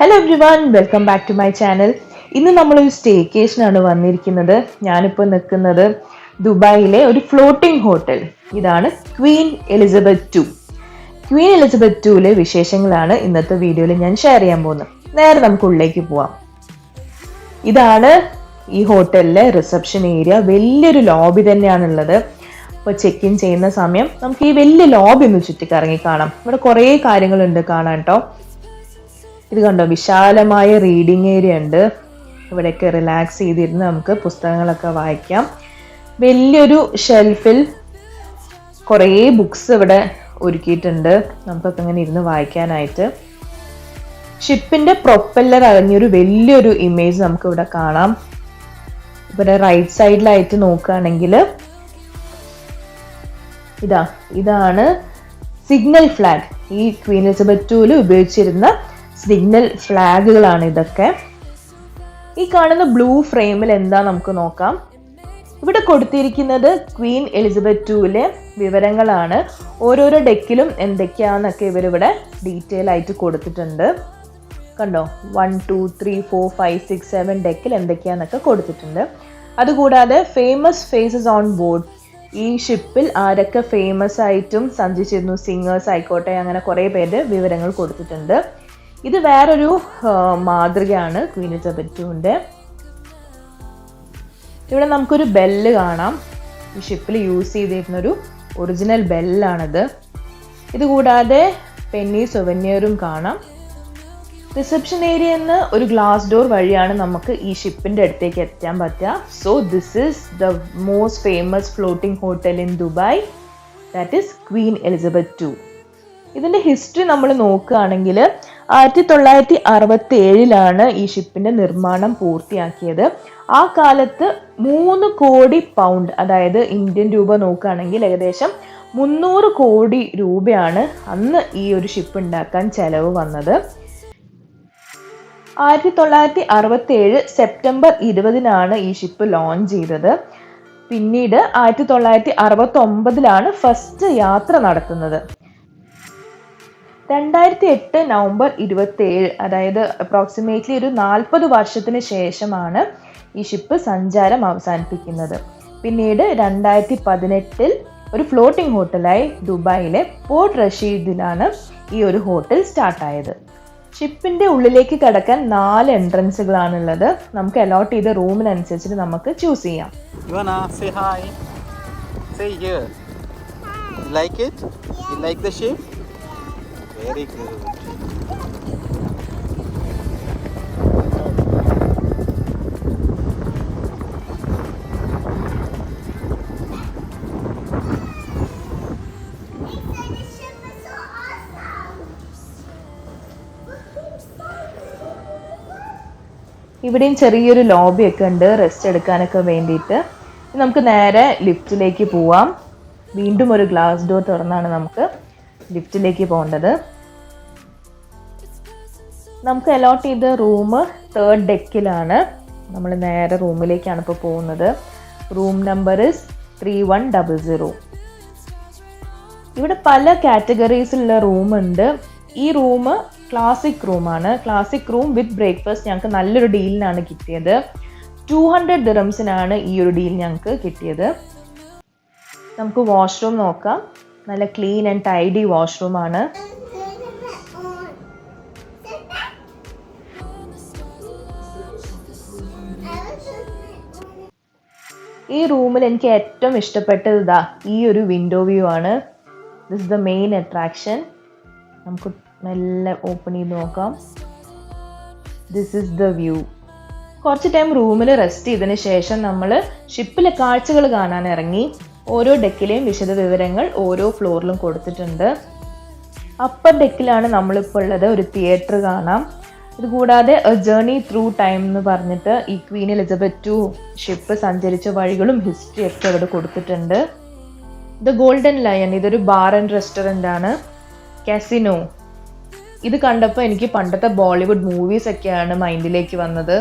Hello everyone, welcome back to my channel. ഇന്ന് നമ്മളൊരു സ്റ്റേക്കേഷനാണ് വന്നിരിക്കുന്നത്. ഞാനിപ്പോൾ നിൽക്കുന്നത് ദുബായിലെ ഒരു ഫ്ലോട്ടിംഗ് ഹോട്ടൽ. ഇതാണ് Queen Elizabeth two. Queen Elizabeth ടുവിലെ വിശേഷങ്ങളാണ് ഇന്നത്തെ വീഡിയോയിൽ ഞാൻ ഷെയർ ചെയ്യാൻ പോകുന്നത്. നേരെ നമുക്ക് ഉള്ളിലേക്ക് പോവാം. ഇതാണ് ഈ ഹോട്ടലിലെ റിസപ്ഷൻ ഏരിയ. വലിയൊരു ലോബി തന്നെയാണുള്ളത്. ഇപ്പോൾ ചെക്ക് ഇൻ ചെയ്യുന്ന സമയം നമുക്ക് ഈ വലിയ ലോബി ഒന്ന് ചുറ്റിക്കറങ്ങി കാണാം. ഇവിടെ കുറേ കാര്യങ്ങളുണ്ട് കാണാൻ കേട്ടോ. ഇത് കണ്ടോ, വിശാലമായ റീഡിങ് ഏരിയ ഉണ്ട്. ഇവിടെയൊക്കെ റിലാക്സ് ചെയ്തിരുന്ന് നമുക്ക് പുസ്തകങ്ങളൊക്കെ വായിക്കാം. വലിയൊരു ഷെൽഫിൽ കുറേ ബുക്സ് ഇവിടെ ഒരുക്കിയിട്ടുണ്ട്, നമുക്കൊക്കെ ഇങ്ങനെ ഇരുന്ന് വായിക്കാനായിട്ട്. ഷിപ്പിന്റെ പ്രൊപ്പല്ലർ അടങ്ങിയൊരു വലിയൊരു ഇമേജ് നമുക്ക് ഇവിടെ കാണാം. ഇവിടെ റൈറ്റ് സൈഡിലായിട്ട് നോക്കുകയാണെങ്കിൽ ഇതാണ് സിഗ്നൽ ഫ്ലാഗ്. ഈ ക്വീൻ എലിസബത്ത് ടൂവിൽ ഉപയോഗിച്ചിരുന്ന സിഗ്നൽ ഫ്ലാഗുകളാണ് ഇതൊക്കെ. ഈ കാണുന്ന ബ്ലൂ ഫ്രെയിമിൽ എന്താ നമുക്ക് നോക്കാം. ഇവിടെ കൊടുത്തിരിക്കുന്നത് ക്വീൻ എലിസബത്ത് ടൂവിലെ വിവരങ്ങളാണ്. ഓരോരോ ഡെക്കിലും എന്തൊക്കെയാന്നൊക്കെ ഇവരിവിടെ ഡീറ്റെയിൽ ആയിട്ട് കൊടുത്തിട്ടുണ്ട്. കണ്ടോ, 1 2 3 4 5 6 7 ഡെക്കിൽ എന്തൊക്കെയാന്നൊക്കെ കൊടുത്തിട്ടുണ്ട്. അതുകൂടാതെ ഫേമസ് ഫേസസ് ഓൺ ബോർഡ്, ഈ ഷിപ്പിൽ ആരൊക്കെ ഫേമസ് ആയിട്ടും സഞ്ചരിച്ചിരുന്നു, സിംഗേഴ്സ് ആയിക്കോട്ടെ, അങ്ങനെ കുറേ പേര് വിവരങ്ങൾ കൊടുത്തിട്ടുണ്ട്. ഇത് വേറൊരു മാതൃകയാണ് ക്വീൻ എലിസബത്ത് ടുവിൻ്റെ. ഇവിടെ നമുക്കൊരു ബെല്ല് കാണാം. ഈ ഷിപ്പിൽ യൂസ് ചെയ്തിരുന്നൊരു ഒറിജിനൽ ബെല്ലാണിത്. ഇതുകൂടാതെ പെന്നി സുവനിയറും കാണാം. റിസപ്ഷൻ ഏരിയയിൽ നിന്ന് ഒരു ഗ്ലാസ് ഡോർ വഴിയാണ് നമുക്ക് ഈ ഷിപ്പിൻ്റെ അടുത്തേക്ക് എത്താൻ പറ്റുക. So this is the most famous floating hotel in Dubai, that is Queen Elizabeth two. ഇതിൻ്റെ ഹിസ്റ്ററി നമ്മൾ നോക്കുകയാണെങ്കിൽ 1967 ഈ ഷിപ്പിന്റെ നിർമ്മാണം പൂർത്തിയാക്കിയത്. ആ കാലത്ത് 3 കോടി പൗണ്ട്, അതായത് ഇന്ത്യൻ രൂപ നോക്കുകയാണെങ്കിൽ ഏകദേശം 300 കോടി രൂപയാണ് അന്ന് ഈ ഒരു ഷിപ്പ് ഉണ്ടാക്കാൻ ചെലവ് വന്നത്. 1967 സെപ്റ്റംബർ 20 ഈ ഷിപ്പ് ലോഞ്ച് ചെയ്തത്. പിന്നീട് 1969 ഫസ്റ്റ് യാത്ര നടത്തുന്നത്. 2008 നവംബർ 27, അതായത് അപ്രോക്സിമേറ്റ്ലി ഒരു 40 വർഷത്തിന് ശേഷമാണ് ഈ ഷിപ്പ് സഞ്ചാരം അവസാനിപ്പിക്കുന്നത്. പിന്നീട് 2018 ഒരു ഫ്ലോട്ടിംഗ് ഹോട്ടലായി ദുബായിലെ പോർട്ട് റഷീദിലാണ് ഈ ഒരു ഹോട്ടൽ സ്റ്റാർട്ടായത്. ഷിപ്പിന്റെ ഉള്ളിലേക്ക് കടക്കാൻ 4 എൻട്രൻസുകളാണുള്ളത്. നമുക്ക് അലോട്ട് ചെയ്ത റൂമിനനുസരിച്ചിട്ട് നമുക്ക് ചൂസ് ചെയ്യാം. Very good. ഇവിടെയും ചെറിയൊരു ലോബിയൊക്കെ ഉണ്ട് റെസ്റ്റ് എടുക്കാനൊക്കെ വേണ്ടിയിട്ട്. നമുക്ക് നേരെ ലിഫ്റ്റിലേക്ക് പോവാം. വീണ്ടും ഒരു ഗ്ലാസ് ഡോർ തുറന്നാണ് നമുക്ക് ലിഫ്റ്റിലേക്ക് പോകേണ്ടത്. നമുക്ക് അലോട്ട് ചെയ്ത റൂം 3rd ഡെക്കിലാണ്. നമ്മൾ നേരെ റൂമിലേക്കാണ് ഇപ്പോൾ പോകുന്നത്. Room number 3100. ഇവിടെ പല കാറ്റഗറീസിലുള്ള റൂമുണ്ട്. ഈ റൂം ക്ലാസിക് റൂമാണ്. ക്ലാസിക് റൂം വിത്ത് ബ്രേക്ക്ഫാസ്റ്റ് ഞങ്ങൾക്ക് നല്ലൊരു ഡീലിനാണ് കിട്ടിയത്. 200 ദിറംസിനാണ് ഈ ഒരു ഡീൽ ഞങ്ങൾക്ക് കിട്ടിയത്. നമുക്ക് വാഷ്റൂം നോക്കാം. നല്ല ക്ലീൻ ആൻഡ് ടൈഡി വാഷ്റൂമാണ്. ഈ റൂമിൽ എനിക്ക് ഏറ്റവും ഇഷ്ടപ്പെട്ടത് ഈ ഒരു വിൻഡോ വ്യൂ ആണ്. This is the main attraction. നമുക്ക് നല്ല ഓപ്പൺ ചെയ്ത് നോക്കാം. This is the view. കുറച്ച് ടൈം റൂമിൽ റെസ്റ്റ് ചെയ്തതിന് ശേഷം നമ്മൾ ഷിപ്പിലെ കാഴ്ചകൾ കാണാൻ ഇറങ്ങി. ഓരോ ഡെക്കിലെയും വിശദ വിവരങ്ങൾ ഓരോ ഫ്ലോറിലും കൊടുത്തിട്ടുണ്ട്. അപ്പർ ഡെക്കിലാണ് നമ്മളിപ്പോൾ ഉള്ളത്. ഒരു തിയേറ്റർ കാണാം. ഇതുകൂടാതെ എ ജേർണി ത്രൂ ടൈം എന്ന് പറഞ്ഞിട്ട് ഈ ക്വീൻ എലിസബത്ത് ടു ഷിപ്പ് സഞ്ചരിച്ച വഴികളും ഹിസ്റ്ററി ഒക്കെ ഇവിടെ കൊടുത്തിട്ടുണ്ട്. ദ ഗോൾഡൻ ലയൺ, ഇതൊരു ബാർ ആൻഡ് റെസ്റ്റോറൻ്റ് ആണ്. കാസിനോ, ഇത് കണ്ടപ്പോൾ എനിക്ക് പണ്ടത്തെ ബോളിവുഡ് മൂവീസ് ഒക്കെയാണ് മൈൻഡിലേക്ക് വന്നത്.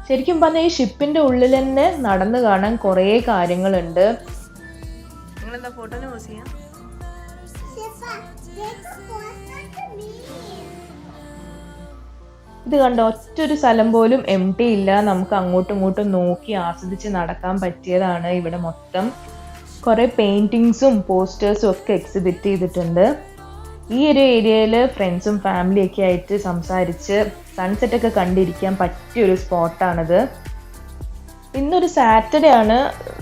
ശരിക്കും പറഞ്ഞാൽ ഈ ഷിപ്പിന്റെ ഉള്ളിൽ തന്നെ നടന്നു കാണാൻ കുറേ കാര്യങ്ങളുണ്ട്. നിങ്ങളെന്താ ഫോട്ടോന് പോസ് ചെയ്യാം? ഇത് കണ്ടോ, ഒറ്റൊരു സ്ഥലം പോലും എംപ്റ്റി ഇല്ല. നമുക്ക് അങ്ങോട്ടും ഇങ്ങോട്ടും നോക്കി ആസ്വദിച്ച് നടക്കാൻ പറ്റിയതാണ്. ഇവിടെ മൊത്തം കുറേ പെയിന്റിങ്സും പോസ്റ്റേഴ്സും ഒക്കെ എക്സിബിറ്റ് ചെയ്തിട്ടുണ്ട്. ഈ ഒരു ഏരിയയിൽ ഫ്രണ്ട്സും ഫാമിലിയൊക്കെ ആയിട്ട് സംസാരിച്ച് സൺസെറ്റ് ഒക്കെ കണ്ടിരിക്കാൻ പറ്റിയൊരു സ്പോട്ടാണിത്. ഇന്നൊരു സാറ്റർഡേ ആണ്.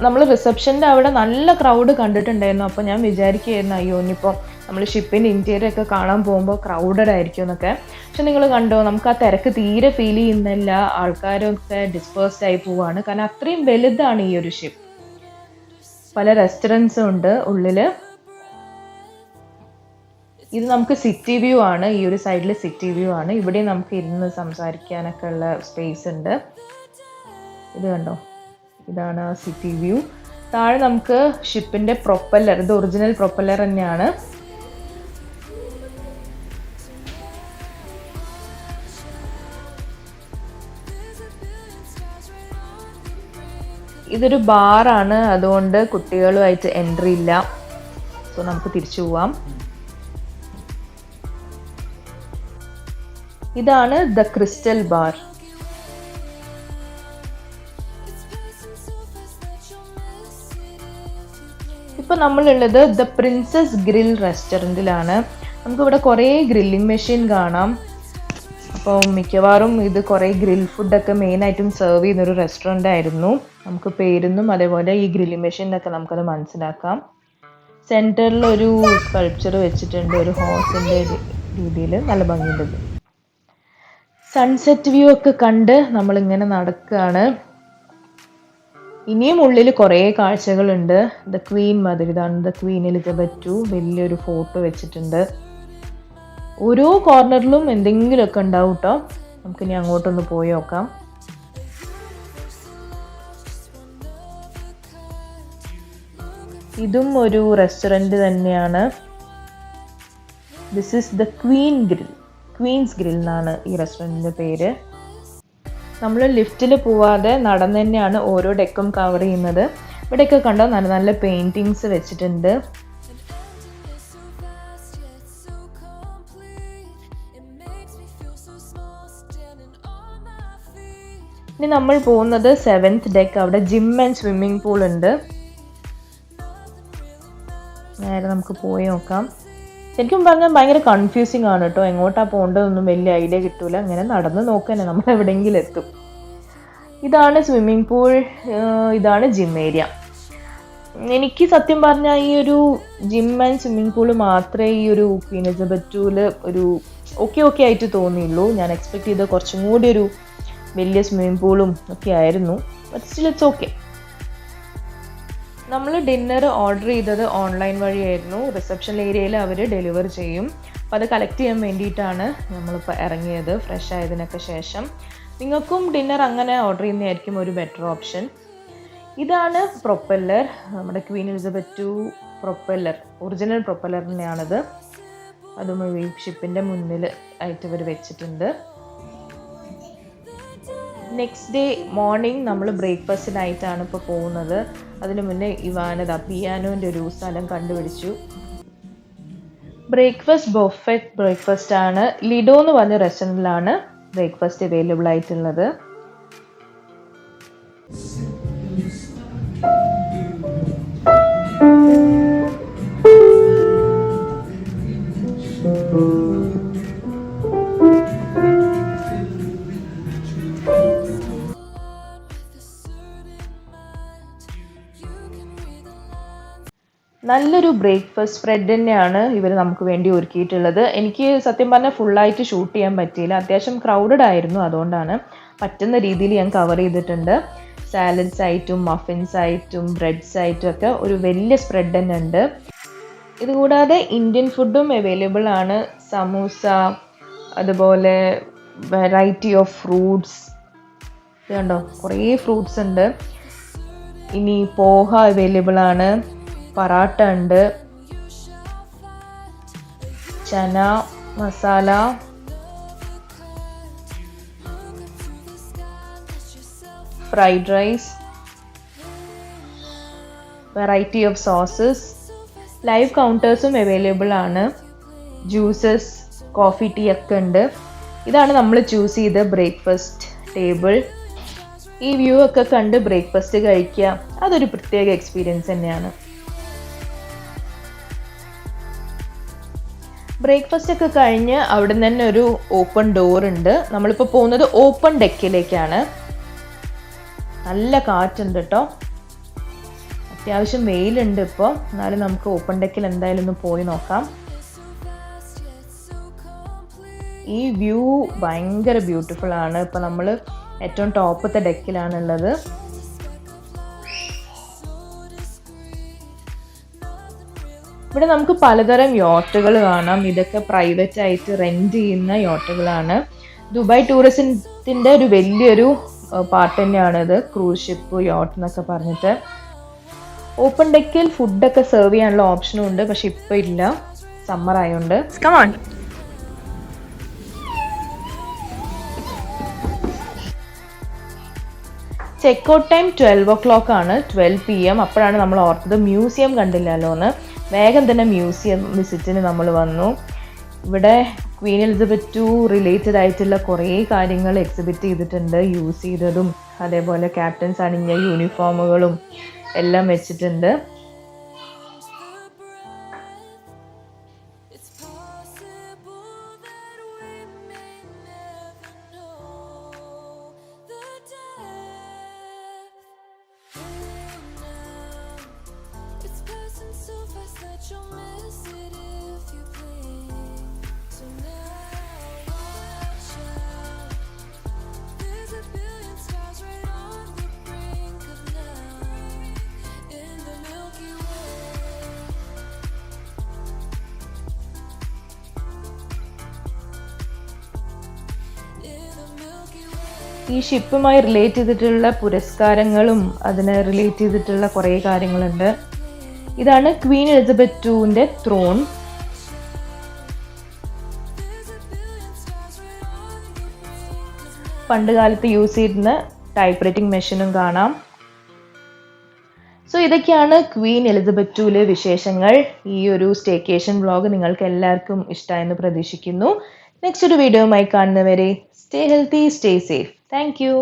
നമ്മൾ റിസപ്ഷൻ്റെ അവിടെ നല്ല ക്രൗഡ് കണ്ടിട്ടുണ്ടായിരുന്നു. അപ്പോൾ ഞാൻ വിചാരിക്കുകയായിരുന്നു, അയ്യോ ഇനിയിപ്പോൾ നമ്മൾ ഷിപ്പിൻ്റെ ഇൻറ്റീരിയർ ഒക്കെ കാണാൻ പോകുമ്പോൾ ക്രൗഡഡ് ആയിരിക്കും എന്നൊക്കെ. പക്ഷെ നിങ്ങൾ കണ്ടോ, നമുക്ക് ആ തിരക്ക് തീരെ ഫീൽ ചെയ്യുന്നില്ല. ആൾക്കാരൊക്കെ ഡിസ്പേഴ്സ്ഡ് ആയി പോവാണ്. കാരണം അത്രയും വലുതാണ് ഈ ഒരു ഷിപ്പ്. പല റെസ്റ്റോറൻറ്റ്സും ഉണ്ട് ഉള്ളിൽ. ഇത് നമുക്ക് സിറ്റി വ്യൂ ആണ്. ഈ ഒരു സൈഡിൽ സിറ്റി വ്യൂ ആണ്. ഇവിടെ നമുക്ക് ഇരുന്ന് സംസാരിക്കാനൊക്കെ ഉള്ള സ്പേസ് ഉണ്ട്. ഇത് കണ്ടോ, ഇതാണ് സിറ്റി വ്യൂ. താഴെ നമുക്ക് ഷിപ്പിന്റെ പ്രൊപ്പല്ലർ, ഇത് ഒറിജിനൽ പ്രൊപ്പല്ലർ തന്നെയാണ്. ഇതൊരു ബാറാണ്, അതുകൊണ്ട് കുട്ടികളുമായിട്ട് എൻട്രി ഇല്ല. സോ നമുക്ക് തിരിച്ചു പോവാം. ഇതാണ് ദ ക്രിസ്റ്റൽ ബാർ. ഇപ്പോൾ നമ്മളുള്ളത് ദ പ്രിൻസസ് ഗ്രിൽ റെസ്റ്റോറൻറ്റിലാണ്. നമുക്കിവിടെ കുറേ ഗ്രില്ലിംഗ് മെഷീൻ കാണാം. അപ്പോൾ മിക്കവാറും ഇത് കുറേ ഗ്രിൽ ഫുഡൊക്കെ മെയിനായിട്ടും സെർവ് ചെയ്യുന്നൊരു റെസ്റ്റോറൻ്റ് ആയിരുന്നു. നമുക്ക് പേരുന്നും അതേപോലെ ഈ ഗ്രില്ലിംഗ് മെഷീനൊക്കെ നമുക്കത് മനസ്സിലാക്കാം. സെൻറ്ററിൽ ഒരു സ്കൾപ്ചർ വെച്ചിട്ടുണ്ട്, ഒരു ഹോസിൻ്റെ രീതിയിൽ. നല്ല ഭംഗിയുണ്ട്. സൺസെറ്റ് വ്യൂ ഒക്കെ കണ്ട് നമ്മളിങ്ങനെ നടക്കുകയാണ്. ഇനിയും ഉള്ളിൽ കുറേ കാഴ്ചകളുണ്ട്. ദ ക്വീൻ മദർ, ഇതാണ് ദ ക്വീൻ എലിസബത്ത് II. വലിയൊരു ഫോട്ടോ വെച്ചിട്ടുണ്ട്. ഓരോ കോർണറിലും എന്തെങ്കിലുമൊക്കെ ഉണ്ടാവും കേട്ടോ. നമുക്കിനി അങ്ങോട്ടൊന്ന് പോയി നോക്കാം. ഇതും ഒരു റെസ്റ്റോറൻറ്റ് തന്നെയാണ്. This is the Queen's grill എന്നാണ് ഈ റെസ്റ്റോറൻറ്റിൻ്റെ പേര്. നമ്മൾ ലിഫ്റ്റിൽ പോവാതെ നടന്ന് തന്നെയാണ് ഓരോ ഡെക്കും കവർ ചെയ്യുന്നത്. ഇവിടെയൊക്കെ കണ്ടോ നല്ല നല്ല പെയിൻറ്റിങ്സ് വെച്ചിട്ടുണ്ട്. ഇനി നമ്മൾ പോകുന്നത് 7th ഡെക്ക്. അവിടെ ജിം ആൻഡ് സ്വിമ്മിംഗ് പൂൾ ഉണ്ട്. നേരെ നമുക്ക് പോയി നോക്കാം. ശരിക്കും പറഞ്ഞാൽ ഭയങ്കര കൺഫ്യൂസിങ് ആണ് കേട്ടോ. എങ്ങോട്ടാണ് പോകേണ്ടതൊന്നും വലിയ ഐഡിയ കിട്ടൂല. ഇങ്ങനെ നടന്ന് നോക്കാൻ നമ്മൾ എവിടെയെങ്കിലും എത്തും. ഇതാണ് സ്വിമ്മിംഗ് പൂൾ, ഇതാണ് ജിം ഏരിയ. എനിക്ക് സത്യം പറഞ്ഞാൽ ഈ ഒരു ജിം ആൻഡ് സ്വിമ്മിംഗ് പൂള് മാത്രമേ ഈ ഒരു ക്വീൻ എലിസബത്ത് II ഒരു ഓക്കെ ആയിട്ട് തോന്നിയുള്ളൂ. ഞാൻ എക്സ്പെക്ട് ചെയ്ത കുറച്ചും കൂടി ഒരു വലിയ സ്വിമ്മിംഗ് പൂളും ഒക്കെ ആയിരുന്നു. But still it's okay. നമ്മൾ ഡിന്നർ ഓർഡർ ചെയ്തത് ഓൺലൈൻ വഴിയായിരുന്നു. റിസപ്ഷൻ ഏരിയയിൽ അവർ ഡെലിവർ ചെയ്യും. അപ്പോൾ അത് കളക്ട് ചെയ്യാൻ വേണ്ടിയിട്ടാണ് നമ്മളിപ്പോൾ ഇറങ്ങിയത്, ഫ്രഷ് ആയതിനൊക്കെ ശേഷം. നിങ്ങൾക്കും ഡിന്നർ അങ്ങനെ ഓർഡർ ചെയ്യുന്നതായിരിക്കും ഒരു ബെറ്റർ ഓപ്ഷൻ. ഇതാണ് പ്രൊപ്പല്ലർ, നമ്മുടെ Queen Elizabeth II propeller, original propeller തന്നെയാണിത്. അതും ഈ ഷിപ്പിൻ്റെ മുന്നിൽ ആയിട്ട് ഇവർ വെച്ചിട്ടുണ്ട്. നെക്സ്റ്റ് ഡേ മോർണിംഗ് നമ്മൾ ബ്രേക്ക്ഫാസ്റ്റിനായിട്ടാണ് ഇപ്പോൾ പോകുന്നത്. അതിന് മുന്നേ ഇവാനത പിയാനോൻ്റെ ഒരു സ്ഥലം കണ്ടുപിടിച്ചു. ബ്രേക്ക്ഫാസ്റ്റ് ബൊഫറ്റ് ബ്രേക്ക്ഫാസ്റ്റ് ആണ്. ലിഡോ എന്ന് പറഞ്ഞ റെസ്റ്റോറൻറ്റിലാണ് ബ്രേക്ക്ഫാസ്റ്റ് അവൈലബിൾ ആയിട്ടുള്ളത്. നല്ലൊരു ബ്രേക്ക്ഫാസ്റ്റ് സ്പ്രെഡ് തന്നെയാണ് ഇവർ നമുക്ക് വേണ്ടി ഒരുക്കിയിട്ടുള്ളത്. എനിക്ക് സത്യം പറഞ്ഞാൽ ഫുള്ളായിട്ട് ഷൂട്ട് ചെയ്യാൻ പറ്റിയില്ല. അത്യാവശ്യം ക്രൗഡഡ് ആയിരുന്നു. അതുകൊണ്ടാണ് പറ്റുന്ന രീതിയിൽ ഞാൻ കവർ ചെയ്തിട്ടുണ്ട്. സാലഡ്സ് ആയിട്ടും മഫിൻസ് ആയിട്ടും ബ്രെഡ്സ് ആയിട്ടും ഒക്കെ ഒരു വലിയ സ്പ്രെഡ് തന്നെ ഉണ്ട്. ഇതുകൂടാതെ ഇന്ത്യൻ ഫുഡും അവൈലബിൾ ആണ്. സമൂസ, അതുപോലെ വെറൈറ്റി ഓഫ് ഫ്രൂട്ട്സ്. ഇത് കണ്ടോ, കുറേ ഫ്രൂട്ട്സ് ഉണ്ട്. ഇനി പോഹ അവൈലബിൾ ആണ്, പറാട്ട ഉണ്ട്, chana masala. Fried rice, variety of sauces, live കൗണ്ടേഴ്സും അവൈലബിൾ ആണ്, ജ്യൂസസ്, കോഫി, ടീ ഒക്കെ ഉണ്ട്. ഇതാണ് നമ്മൾ ചൂസ് ചെയ്ത ബ്രേക്ക്ഫാസ്റ്റ് ടേബിൾ. ഈ വ്യൂ ഒക്കെ കണ്ട് ബ്രേക്ക്ഫാസ്റ്റ് കഴിക്കുക, അതൊരു പ്രത്യേക എക്സ്പീരിയൻസ് തന്നെയാണ്. ബ്രേക്ക്ഫാസ്റ്റ് ഒക്കെ കഴിഞ്ഞ് അവിടെ നിന്ന് തന്നെ ഒരു ഓപ്പൺ ഡോർ ഉണ്ട്. നമ്മളിപ്പോൾ പോകുന്നത് ഓപ്പൺ ഡെക്കിലേക്കാണ്. നല്ല കാറ്റുണ്ട് കേട്ടോ, അത്യാവശ്യം വെയിലുണ്ട് ഇപ്പോൾ. എന്നാലും നമുക്ക് ഓപ്പൺ ഡെക്കിൽ എന്തായാലും ഒന്ന് പോയി നോക്കാം. ഈ വ്യൂ ഭയങ്കര ബ്യൂട്ടിഫുൾ ആണ്. ഇപ്പം നമ്മൾ ഏറ്റവും ടോപ്പത്തെ ഡെക്കിലാണുള്ളത്. ഇവിടെ നമുക്ക് പലതരം യോട്ടുകൾ കാണാം. ഇതൊക്കെ പ്രൈവറ്റ് ആയിട്ട് റെന്റ് ചെയ്യുന്ന യോട്ടുകളാണ്. ദുബായ് ടൂറിസത്തിൻ്റെ ഒരു വലിയൊരു പാർട്ട് തന്നെയാണിത്, ക്രൂസ് ഷിപ്പ്, യോട്ട് എന്നൊക്കെ പറഞ്ഞിട്ട്. ഓപ്പൺ ഡെക്കിൽ ഫുഡൊക്കെ സെർവ് ചെയ്യാനുള്ള ഓപ്ഷനും ഉണ്ട്, പക്ഷെ ഇപ്പോൾ ഇല്ല, സമ്മർ ആയതുകൊണ്ട്. Come on. Check out time 12 o'clock ആണ്, 12 PM. അപ്പോഴാണ് നമ്മൾ ഓർത്തത് മ്യൂസിയം കണ്ടില്ലല്ലോ എന്ന്. വേഗം തന്നെ മ്യൂസിയം വിസിറ്റിന് നമ്മൾ വന്നു. ഇവിടെ ക്വീൻ എലിസബത്ത് II റിലേറ്റഡ് ആയിട്ടുള്ള കുറേ കാര്യങ്ങൾ എക്സിബിറ്റ് ചെയ്തിട്ടുണ്ട്. യൂസ് ചെയ്തതും അതേപോലെ ക്യാപ്റ്റൻസ് അണിഞ്ഞ യൂണിഫോമുകളും എല്ലാം വെച്ചിട്ടുണ്ട്. ഈ ഷിപ്പുമായി റിലേറ്റ് ചെയ്തിട്ടുള്ള പുരസ്കാരങ്ങളും അതിനെ റിലേറ്റ് ചെയ്തിട്ടുള്ള കുറേ കാര്യങ്ങളുണ്ട്. ഇതാണ് ക്വീൻ എലിസബത്ത് IIന്റെ ത്രോൺ. പണ്ട് കാലത്ത് യൂസ് ചെയ്തിരുന്ന ടൈപ്പ് റൈറ്റിംഗ് മെഷീനും കാണാം. സോ ഇതൊക്കെയാണ് ക്വീൻ എലിസബത്ത് IIലെ വിശേഷങ്ങൾ. ഈ ഒരു സ്റ്റേക്കേഷൻ വ്ളോഗ് നിങ്ങൾക്ക് എല്ലാവർക്കും ഇഷ്ടമായെന്ന് പ്രതീക്ഷിക്കുന്നു. നെക്സ്റ്റ് ഒരു വീഡിയോയുമായി കാണുന്നവരെ stay healthy, stay safe. Thank you.